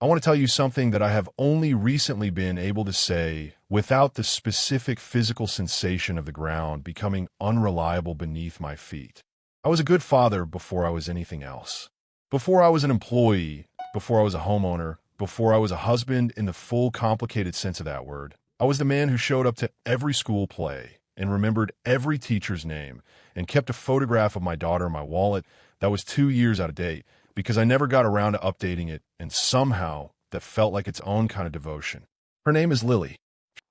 I want to tell you something that I have only recently been able to say without the specific physical sensation of the ground becoming unreliable beneath my feet. I was a good father before I was anything else. Before I was an employee, before I was a homeowner, before I was a husband in the full complicated sense of that word. I was the man who showed up to every school play and remembered every teacher's name and kept a photograph of my daughter in my wallet that was 2 years out of date because I never got around to updating it, and somehow that felt like its own kind of devotion. Her name is Lily.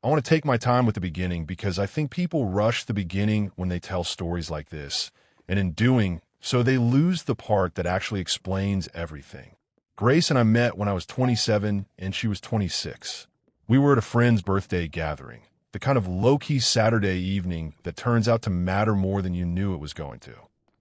I want to take my time with the beginning because I think people rush the beginning when they tell stories like this, and in doing so they lose the part that actually explains everything. Grace and I met when I was 27 and she was 26. We were at a friend's birthday gathering, the kind of low-key Saturday evening that turns out to matter more than you knew it was going to.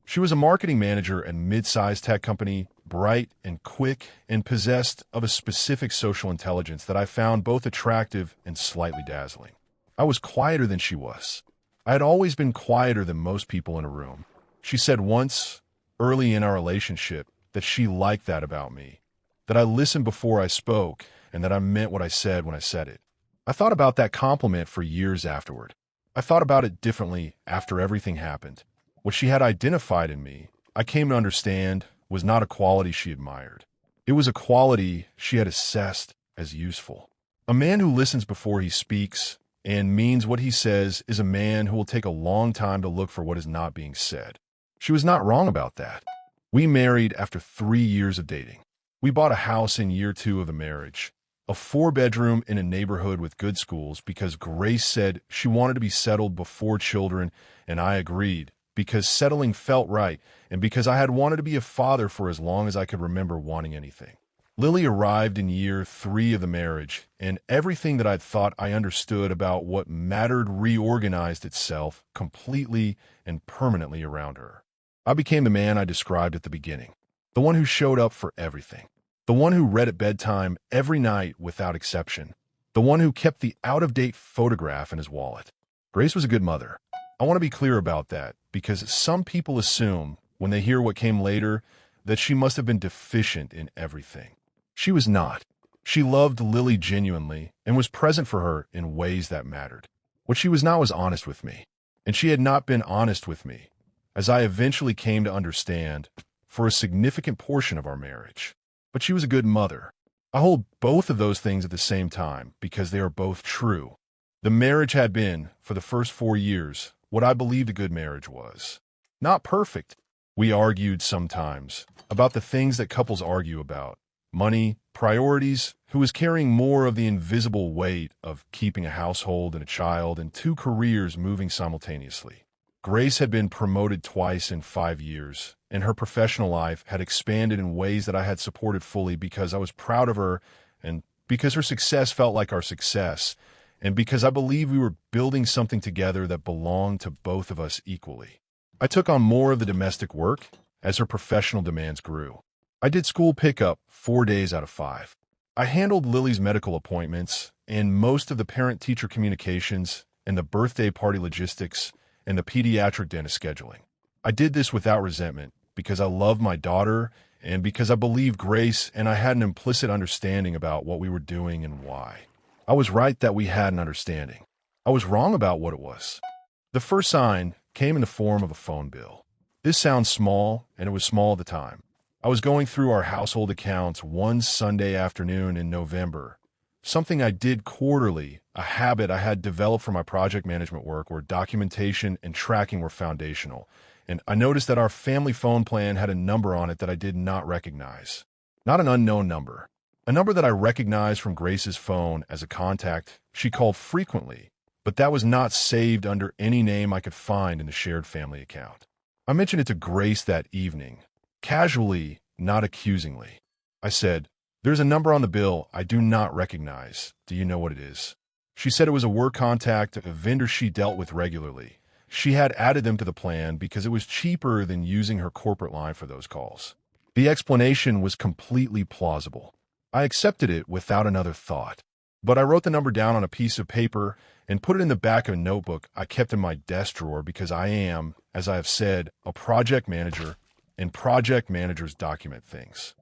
She was a marketing manager at a mid-sized tech company, bright and quick and possessed of a specific social intelligence that I found both attractive and slightly dazzling. I was quieter than she was. I had always been quieter than most people in a room. She said once, early in our relationship, that she liked that about me, that I listened before I spoke, and that I meant what I said when I said it. I thought about that compliment for years afterward. I thought about it differently after everything happened. What she had identified in me, I came to understand, was not a quality she admired. It was a quality she had assessed as useful. A man who listens before he speaks and means what he says is a man who will take a long time to look for what is not being said. She was not wrong about that. We married after 3 years of dating. We bought a house in year 2 of the marriage, a 4-bedroom in a neighborhood with good schools because Grace said she wanted to be settled before children, and I agreed because settling felt right and because I had wanted to be a father for as long as I could remember wanting anything. Lily arrived in year 3 of the marriage, and everything that I'd thought I understood about what mattered reorganized itself completely and permanently around her. I became the man I described at the beginning, the one who showed up for everything, the one who read at bedtime every night without exception, the one who kept the out-of-date photograph in his wallet. Grace was a good mother. I want to be clear about that because some people assume, when they hear what came later, that she must have been deficient in everything. She was not. She loved Lily genuinely and was present for her in ways that mattered. What she was not was honest with me, and she had not been honest with me, as I eventually came to understand, for a significant portion of our marriage. But she was a good mother. I hold both of those things at the same time because they are both true. The marriage had been, for the first 4 years, what I believed a good marriage was. Not perfect. We argued sometimes about the things that couples argue about: money, priorities, who was carrying more of the invisible weight of keeping a household and a child and 2 careers moving simultaneously. Grace had been promoted twice in 5 years, and her professional life had expanded in ways that I had supported fully because I was proud of her and because her success felt like our success, and because I believed we were building something together that belonged to both of us equally. I took on more of the domestic work as her professional demands grew. I did school pickup 4 days out of 5. I handled Lily's medical appointments and most of the parent-teacher communications and the birthday party logistics and the pediatric dentist scheduling. I did this without resentment because I loved my daughter and because I believed Grace and I had an implicit understanding about what we were doing and why. I was right that we had an understanding. I was wrong about what it was. The first sign came in the form of a phone bill. This sounds small, and it was small at the time. I was going through our household accounts one Sunday afternoon in November, something I did quarterly, a habit I had developed from my project management work where documentation and tracking were foundational, and I noticed that our family phone plan had a number on it that I did not recognize. Not an unknown number. A number that I recognized from Grace's phone as a contact she called frequently, but that was not saved under any name I could find in the shared family account. I mentioned it to Grace that evening, casually, not accusingly. I said, "There's a number on the bill I do not recognize. Do you know what it is?" She said it was a work contact, a vendor she dealt with regularly. She had added them to the plan because it was cheaper than using her corporate line for those calls. The explanation was completely plausible. I accepted it without another thought. But I wrote the number down on a piece of paper and put it in the back of a notebook I kept in my desk drawer because I am, as I have said, a project manager, and project managers document things.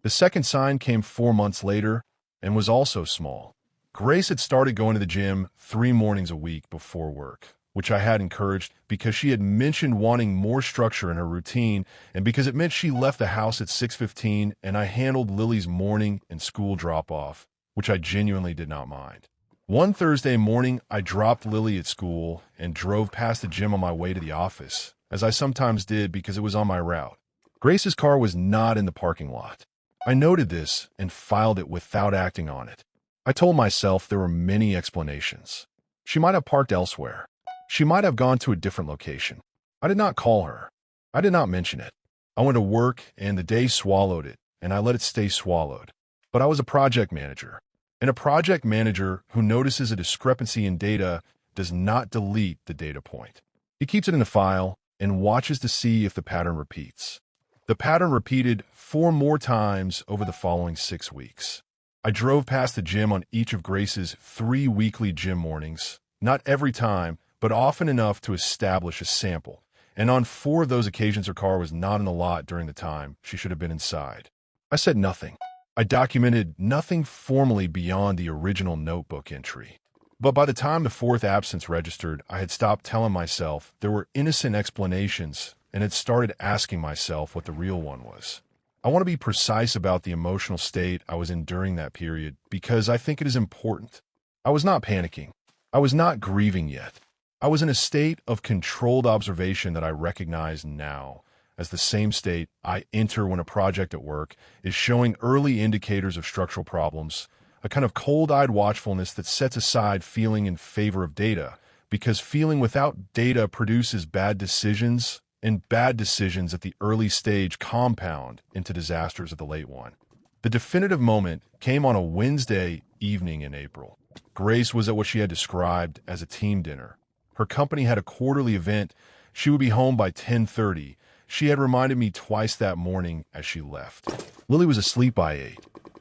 The second sign came 4 months later and was also small. Grace had started going to the gym 3 mornings a week before work, which I had encouraged because she had mentioned wanting more structure in her routine and because it meant she left the house at 6:15 and I handled Lily's morning and school drop-off, which I genuinely did not mind. One Thursday morning, I dropped Lily at school and drove past the gym on my way to the office, as I sometimes did because it was on my route. Grace's car was not in the parking lot. I noted this and filed it without acting on it. I told myself there were many explanations. She might have parked elsewhere. She might have gone to a different location. I did not call her. I did not mention it. I went to work and the day swallowed it, and I let it stay swallowed. But I was a project manager. And a project manager who notices a discrepancy in data does not delete the data point. He keeps it in a file and watches to see if the pattern repeats. The pattern repeated 4 more times over the following 6 weeks. I drove past the gym on each of Grace's 3 weekly gym mornings, not every time, but often enough to establish a sample. And on 4 of those occasions, her car was not in the lot during the time she should have been inside. I said nothing. I documented nothing formally beyond the original notebook entry. But by the time the 4th absence registered, I had stopped telling myself there were innocent explanations and had started asking myself what the real one was. I want to be precise about the emotional state I was in during that period because I think it is important. I was not panicking. I was not grieving yet. I was in a state of controlled observation that I recognize now as the same state I enter when a project at work is showing early indicators of structural problems, a kind of cold-eyed watchfulness that sets aside feeling in favor of data, because feeling without data produces bad decisions, and bad decisions at the early stage compound into disasters at the late one. The definitive moment came on a Wednesday evening in April. Grace was at what she had described as a team dinner. Her company had a quarterly event. She would be home by 10:30. She had reminded me twice that morning as she left. Lily was asleep by 8.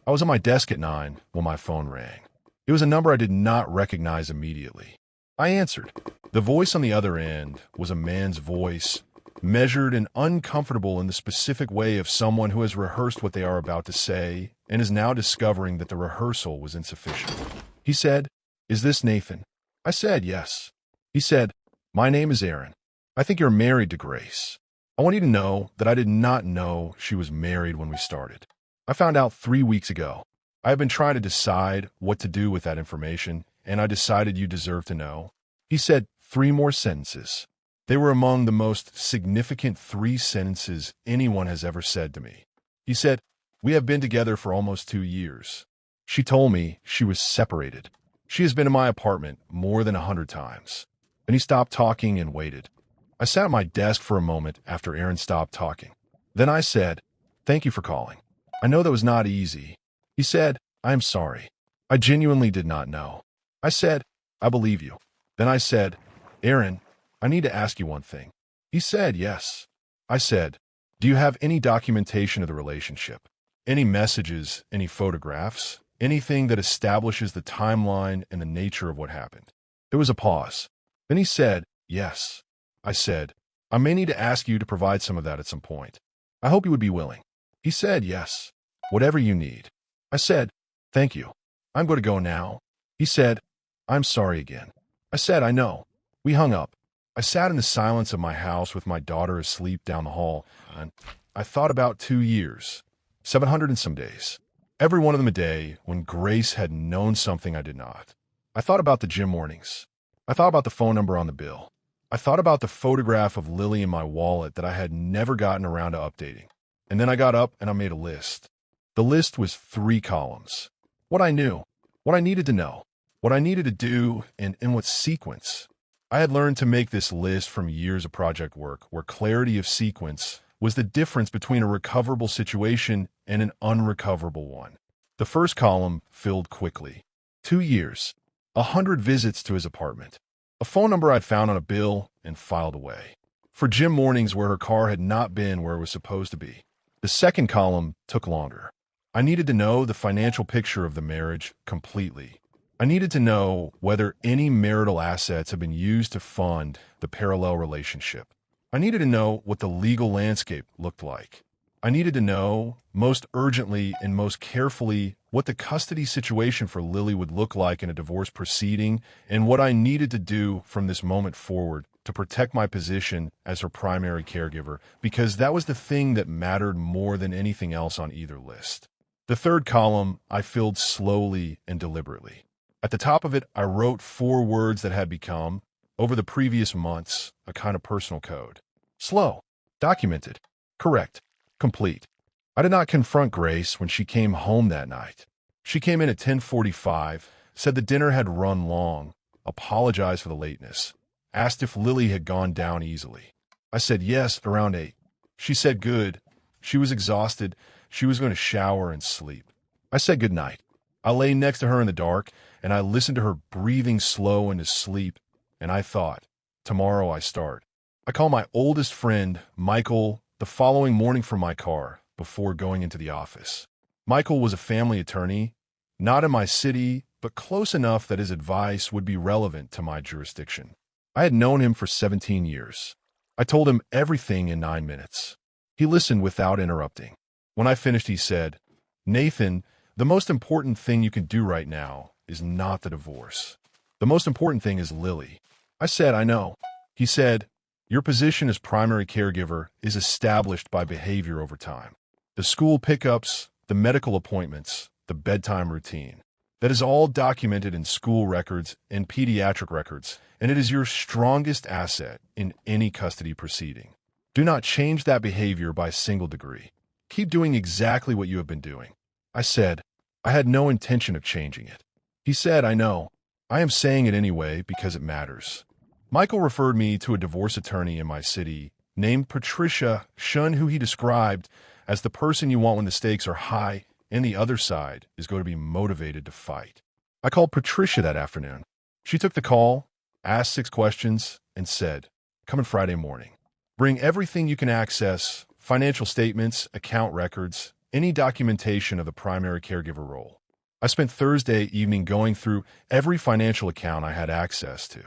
I was at my desk at 9 when my phone rang. It was a number I did not recognize immediately. I answered. The voice on the other end was a man's voice, measured and uncomfortable in the specific way of someone who has rehearsed what they are about to say and is now discovering that the rehearsal was insufficient. He said, "Is this Nathan?" I said, "Yes." He said, "My name is Aaron. I think you're married to Grace. I want you to know that I did not know she was married when we started. I found out 3 weeks ago. I have been trying to decide what to do with that information, and I decided you deserve to know." He said 3 more sentences. They were among the most significant 3 sentences anyone has ever said to me. He said, "We have been together for almost 2 years. She told me she was separated. She has been in my apartment more than 100 times. And he stopped talking and waited. I sat at my desk for a moment after Aaron stopped talking. Then I said, "Thank you for calling. I know that was not easy." He said, "I am sorry. I genuinely did not know." I said, "I believe you." Then I said, "Aaron, I need to ask you one thing." He said, "Yes." I said, "Do you have any documentation of the relationship? Any messages, any photographs, anything that establishes the timeline and the nature of what happened?" There was a pause. Then he said, "Yes." I said, "I may need to ask you to provide some of that at some point. I hope you would be willing." He said, "Yes, whatever you need." I said, "Thank you. I'm going to go now." He said, "I'm sorry again." I said, "I know." We hung up. I sat in the silence of my house with my daughter asleep down the hall, and I thought about 2 years, 700 and some days. Every one of them a day when Grace had known something I did not. I thought about the gym mornings. I thought about the phone number on the bill. I thought about the photograph of Lily in my wallet that I had never gotten around to updating. And then I got up and I made a list. The list was 3 columns. What I knew, what I needed to know, what I needed to do, and in what sequence. I had learned to make this list from years of project work where clarity of sequence was the difference between a recoverable situation and an unrecoverable one. The first column filled quickly. 2 years, 100 visits to his apartment, a phone number I'd found on a bill and filed away. For gym mornings where her car had not been where it was supposed to be. The second column took longer. I needed to know the financial picture of the marriage completely. I needed to know whether any marital assets had been used to fund the parallel relationship. I needed to know what the legal landscape looked like. I needed to know, most urgently and most carefully, what the custody situation for Lily would look like in a divorce proceeding and what I needed to do from this moment forward to protect my position as her primary caregiver, because that was the thing that mattered more than anything else on either list. The third column I filled slowly and deliberately. At the top of it, I wrote 4 words that had become, over the previous months, a kind of personal code. Slow, documented, correct, complete. I did not confront Grace when she came home that night. She came in at 10:45, said the dinner had run long, apologized for the lateness, asked if Lily had gone down easily. I said yes, around 8. She said good. She was exhausted. She was going to shower and sleep. I said good night. I lay next to her in the dark, and I listened to her breathing slow into sleep, and I thought, tomorrow I start. I called my oldest friend, Michael, the following morning from my car before going into the office. Michael was a family attorney, not in my city, but close enough that his advice would be relevant to my jurisdiction. I had known him for 17 years. I told him everything in 9 minutes. He listened without interrupting. When I finished, he said, Nathan, the most important thing you can do right now is not the divorce. The most important thing is Lily. I said, I know. He said, your position as primary caregiver is established by behavior over time. The school pickups, the medical appointments, the bedtime routine. That is all documented in school records and pediatric records, and it is your strongest asset in any custody proceeding. Do not change that behavior by a single degree. Keep doing exactly what you have been doing. I said, I had no intention of changing it. He said, I know. I am saying it anyway because it matters. Michael referred me to a divorce attorney in my city named Patricia Shun, who he described as the person you want when the stakes are high and the other side is going to be motivated to fight. I called Patricia that afternoon. She took the call, asked 6 questions, and said, come in Friday morning. Bring everything you can access, financial statements, account records, any documentation of the primary caregiver role. I spent Thursday evening going through every financial account I had access to.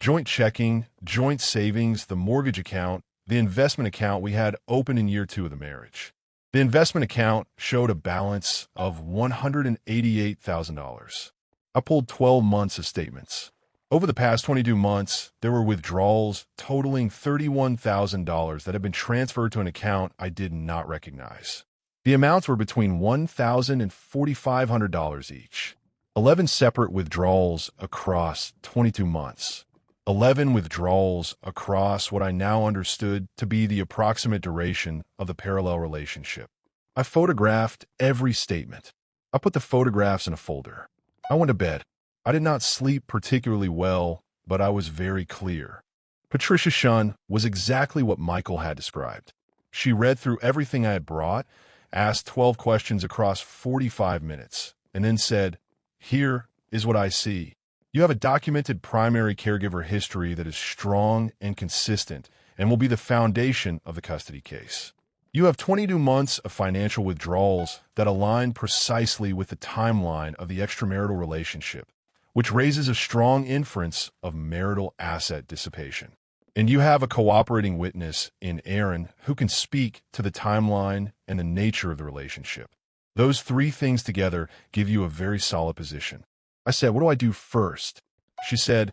Joint checking, joint savings, the mortgage account, the investment account we had open in year 2 of the marriage. The investment account showed a balance of $188,000. I pulled 12 months of statements. Over the past 22 months, there were withdrawals totaling $31,000 that had been transferred to an account I did not recognize. The amounts were between $1,000 and $4,500 each. 11 separate withdrawals across 22 months. 11 withdrawals across what I now understood to be the approximate duration of the parallel relationship. I photographed every statement. I put the photographs in a folder. I went to bed. I did not sleep particularly well, but I was very clear. Patricia Shun was exactly what Michael had described. She read through everything I had brought, asked 12 questions across 45 minutes, and then said, here is what I see. You have a documented primary caregiver history that is strong and consistent and will be the foundation of the custody case. You have 22 months of financial withdrawals that align precisely with the timeline of the extramarital relationship, which raises a strong inference of marital asset dissipation. And you have a cooperating witness in Aaron who can speak to the timeline and the nature of the relationship. Those 3 things together give you a very solid position. I said, what do I do first? She said,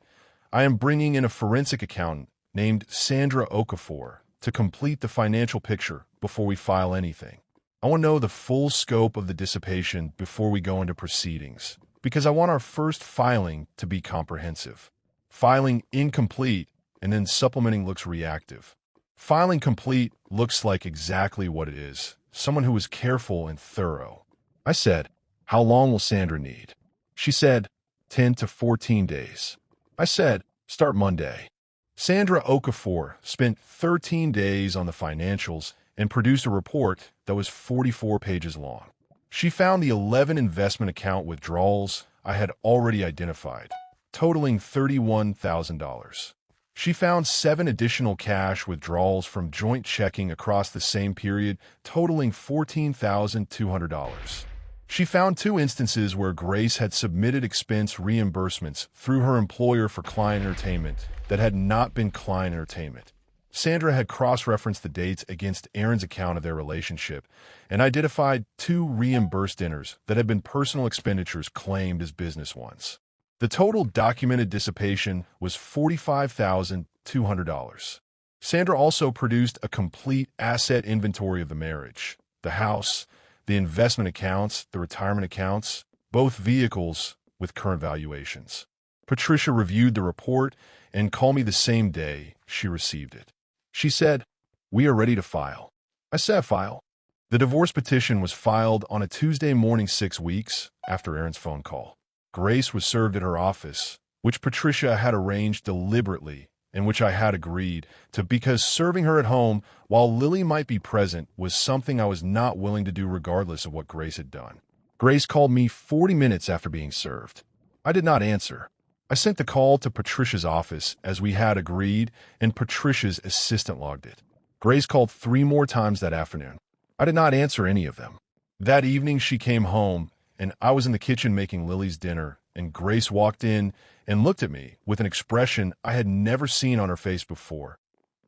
I am bringing in a forensic accountant named Sandra Okafor to complete the financial picture before we file anything. I want to know the full scope of the dissipation before we go into proceedings, because I want our first filing to be comprehensive. Filing incomplete and then supplementing looks reactive. Filing complete looks like exactly what it is, someone who is careful and thorough. I said, how long will Sandra need? She said, 10 to 14 days. I said, start Monday. Sandra Okafor spent 13 days on the financials and produced a report that was 44 pages long. She found the 11 investment account withdrawals I had already identified, totaling $31,000. She found 7 additional cash withdrawals from joint checking across the same period, totaling $14,200. She found 2 instances where Grace had submitted expense reimbursements through her employer for client entertainment that had not been client entertainment. Sandra had cross-referenced the dates against Aaron's account of their relationship and identified 2 reimbursed dinners that had been personal expenditures claimed as business ones. The total documented dissipation was $45,200. Sandra also produced a complete asset inventory of the marriage: the house, the investment accounts, the retirement accounts, both vehicles with current valuations. Patricia reviewed the report and called me the same day she received it. She said, "We are ready to file." I said, "File?" The divorce petition was filed on a Tuesday morning 6 weeks after Aaron's phone call. Grace was served at her office, which Patricia had arranged deliberately and which I had agreed to because serving her at home while Lily might be present was something I was not willing to do regardless of what Grace had done. Grace called me 40 minutes after being served. I did not answer. I sent the call to Patricia's office as we had agreed, and Patricia's assistant logged it. Grace called 3 more times that afternoon. I did not answer any of them. That evening she came home, and I was in the kitchen making Lily's dinner, and Grace walked in and looked at me with an expression I had never seen on her face before.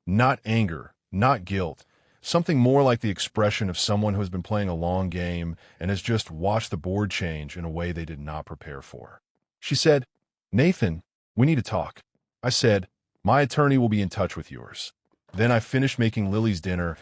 Not anger, not guilt, something more like the expression of someone who has been playing a long game and has just watched the board change in a way they did not prepare for. She said, "Nathan, we need to talk." I said, "My attorney will be in touch with yours." Then I finished making Lily's dinner.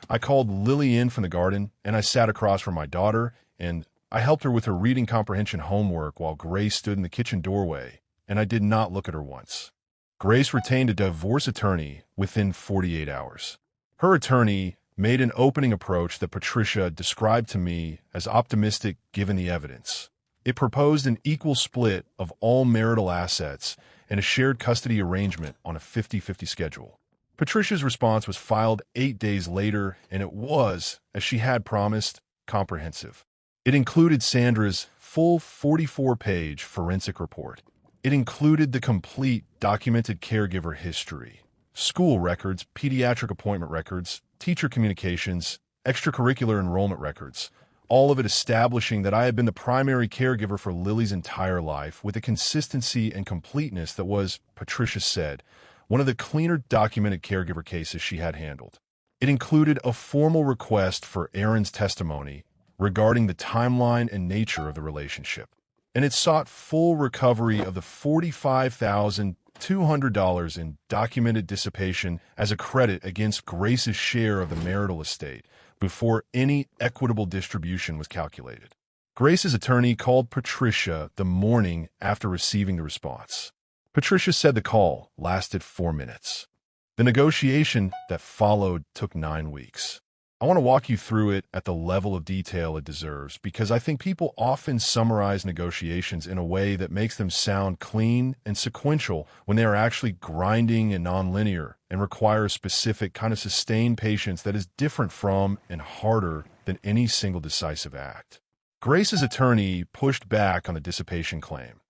I called Lily in from the garden, and I sat across from my daughter, and I helped her with her reading comprehension homework while Grace stood in the kitchen doorway, and I did not look at her once. Grace retained a divorce attorney within 48 hours. Her attorney made an opening approach that Patricia described to me as optimistic given the evidence. It proposed an equal split of all marital assets and a shared custody arrangement on a 50-50 schedule. Patricia's response was filed 8 days later, and it was, as she had promised, comprehensive. It included Sandra's full 44-page forensic report. It included the complete documented caregiver history, school records, pediatric appointment records, teacher communications, extracurricular enrollment records, all of it establishing that I had been the primary caregiver for Lily's entire life with a consistency and completeness that was, Patricia said, one of the cleaner documented caregiver cases she had handled. It included a formal request for Aaron's testimony regarding the timeline and nature of the relationship, and it sought full recovery of the $45,200 in documented dissipation as a credit against Grace's share of the marital estate before any equitable distribution was calculated. Grace's attorney called Patricia the morning after receiving the response. Patricia said the call lasted 4 minutes. The negotiation that followed took 9 weeks. I want to walk you through it at the level of detail it deserves because I think people often summarize negotiations in a way that makes them sound clean and sequential when they are actually grinding and nonlinear and require a specific kind of sustained patience that is different from and harder than any single decisive act. Grace's attorney pushed back on the dissipation claim,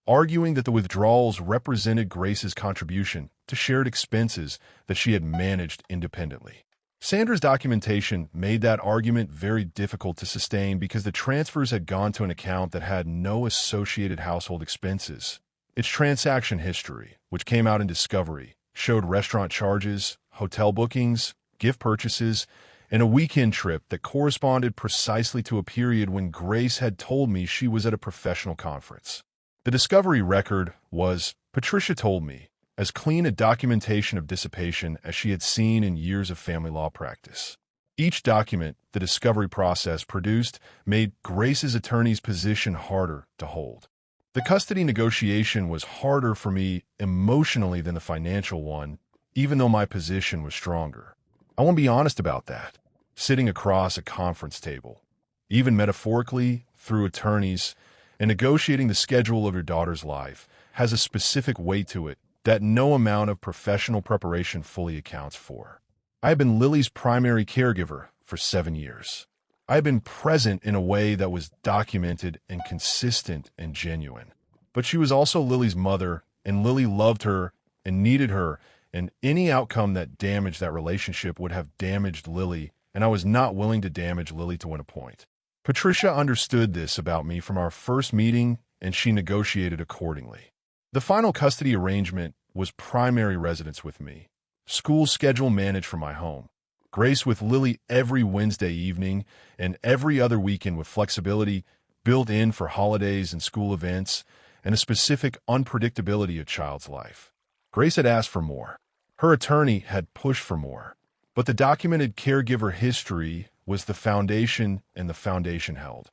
arguing that the withdrawals represented Grace's contribution to shared expenses that she had managed independently. Sandra's documentation made that argument very difficult to sustain because the transfers had gone to an account that had no associated household expenses. Its transaction history, which came out in discovery, showed restaurant charges, hotel bookings, gift purchases, and a weekend trip that corresponded precisely to a period when Grace had told me she was at a professional conference. The discovery record was, Patricia told me, as clean a documentation of dissipation as she had seen in years of family law practice. Each document the discovery process produced made Grace's attorney's position harder to hold. The custody negotiation was harder for me emotionally than the financial one, even though my position was stronger. I want to be honest about that. Sitting across a conference table, even metaphorically through attorneys, and negotiating the schedule of your daughter's life has a specific weight to it that no amount of professional preparation fully accounts for. I have been Lily's primary caregiver for 7 years. I have been present in a way that was documented and consistent and genuine. But she was also Lily's mother, and Lily loved her and needed her, and any outcome that damaged that relationship would have damaged Lily, and I was not willing to damage Lily to win a point. Patricia understood this about me from our first meeting, and she negotiated accordingly. The final custody arrangement was primary residence with me. school schedule managed from my home, grace with Lily every Wednesday evening, and every other weekend with flexibility built in for holidays and school events, and a specific unpredictability of child's life. Grace had asked for more. Her attorney had pushed for more. But the documented caregiver history was the foundation, and the foundation held.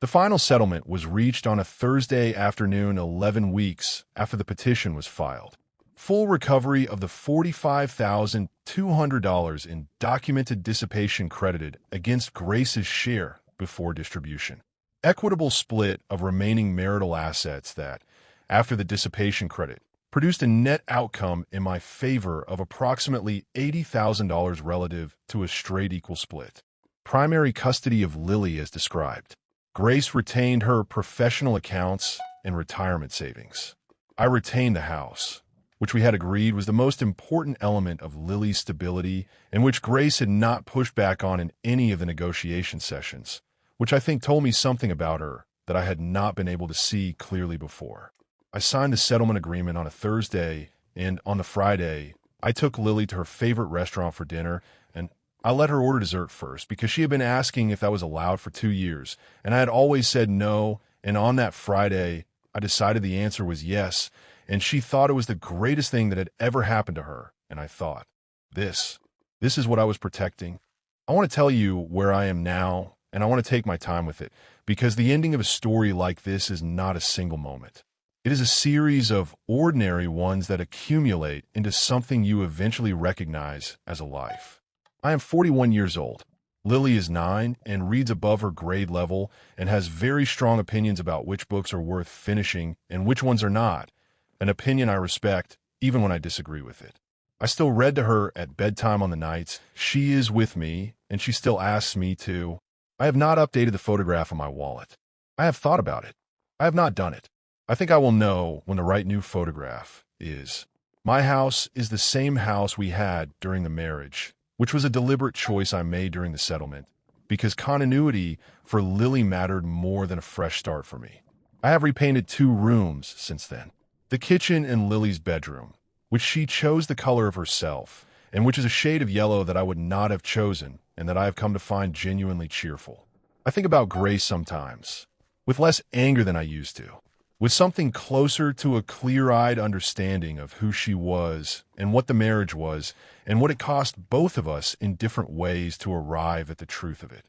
The final settlement was reached on a Thursday afternoon 11 weeks after the petition was filed. Full recovery of the $45,200 in documented dissipation credited against Grace's share before distribution. Equitable split of remaining marital assets that, after the dissipation credit, produced a net outcome in my favor of approximately $80,000 relative to a straight equal split. Primary custody of Lily as described. Grace retained her professional accounts and retirement savings. I retained the house, which we had agreed was the most important element of Lily's stability and which Grace had not pushed back on in any of the negotiation sessions, which I think told me something about her that I had not been able to see clearly before. I signed the settlement agreement on a Thursday, and on the Friday, I took Lily to her favorite restaurant for dinner, and I let her order dessert first because she had been asking if that was allowed for 2 years, and I had always said no, and on that Friday, I decided the answer was yes, and she thought it was the greatest thing that had ever happened to her, and I thought, this is what I was protecting. I want to tell you where I am now, and I want to take my time with it, because the ending of a story like this is not a single moment. It is a series of ordinary ones that accumulate into something you eventually recognize as a life. I am 41 years old. Lily is 9 and reads above her grade level and has very strong opinions about which books are worth finishing and which ones are not, an opinion I respect even when I disagree with it. I still read to her at bedtime on the nights she is with me, and she still asks me to. I have not updated the photograph on my wallet. I have thought about it. I have not done it. I think I will know when the right new photograph is. My house is the same house we had during the marriage, which was a deliberate choice I made during the settlement, because continuity for Lily mattered more than a fresh start for me. I have repainted 2 rooms since then. The kitchen and Lily's bedroom, which she chose the color of herself, and which is a shade of yellow that I would not have chosen and that I have come to find genuinely cheerful. I think about Grace sometimes, with less anger than I used to, with something closer to a clear-eyed understanding of who she was and what the marriage was and what it cost both of us in different ways to arrive at the truth of it.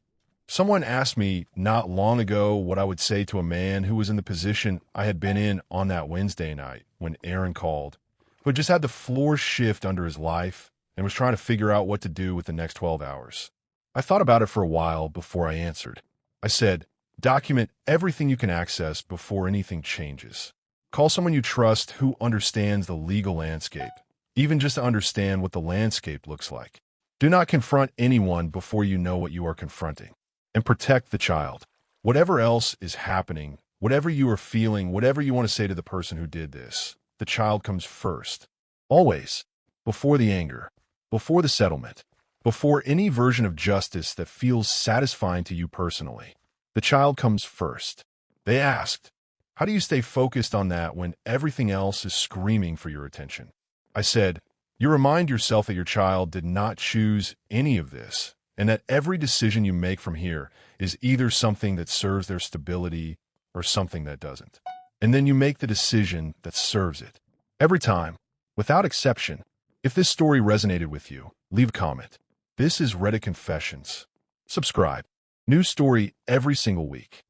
Someone asked me not long ago what I would say to a man who was in the position I had been in on that Wednesday night when Aaron called, who had just had the floor shift under his life and was trying to figure out what to do with the next 12 hours. I thought about it for a while before I answered. I said, document everything you can access before anything changes. Call someone you trust who understands the legal landscape, even just to understand what the landscape looks like. Do not confront anyone before you know what you are confronting. And protect the child. Whatever else is happening, whatever you are feeling, whatever you want to say to the person who did this, the child comes first. Always. Before the anger. Before the settlement. Before any version of justice that feels satisfying to you personally. The child comes first. They asked, how do you stay focused on that when everything else is screaming for your attention? I said, you remind yourself that your child did not choose any of this, and that every decision you make from here is either something that serves their stability or something that doesn't. And then you make the decision that serves it. Every time, without exception. If this story resonated with you, leave a comment. This is Reddit Confessions. Subscribe. New story every single week.